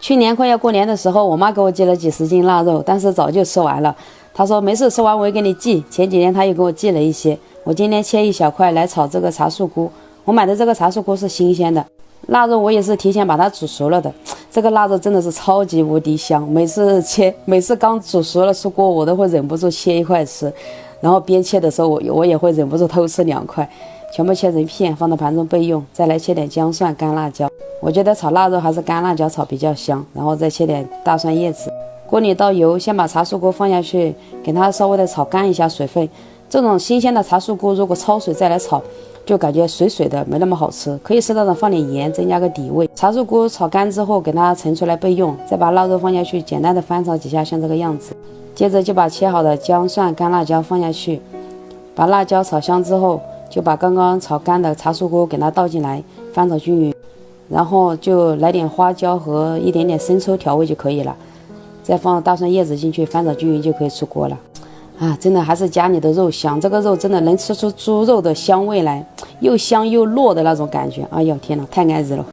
去年快要过年的时候，我妈给我寄了几十斤腊肉，但是早就吃完了。她说没事，吃完我也给你寄。前几天她又给我寄了一些，我今天切一小块来炒这个茶树菇。我买的这个茶树菇是新鲜的，腊肉我也是提前把它煮熟了的。这个腊肉真的是超级无敌香，每次刚煮熟了出锅，我都会忍不住切一块吃，然后边切的时候我也会忍不住偷吃2块，全部切成片放到盘中备用。再来切点姜蒜、干辣椒。我觉得炒腊肉还是干辣椒炒比较香，然后再切点大蒜叶子。锅里倒油，先把茶树菇放下去，给它稍微的炒干一下水分。这种新鲜的茶树菇如果焯水再来炒，就感觉水水的，没那么好吃。可以适当的放点盐，增加个底味。茶树菇炒干之后，给它盛出来备用。再把腊肉放下去，简单的翻炒几下，像这个样子。接着就把切好的姜蒜、干辣椒放下去，把辣椒炒香之后，就把刚刚炒干的茶树菇给它倒进来，翻炒均匀。然后就来点花椒和一点点生抽调味就可以了，再放大蒜叶子进去，翻炒均匀就可以出锅了。啊，真的还是家里的肉香，这个肉真的能吃出猪肉的香味来，又香又糯的那种感觉。哎呦天哪，太安逸了。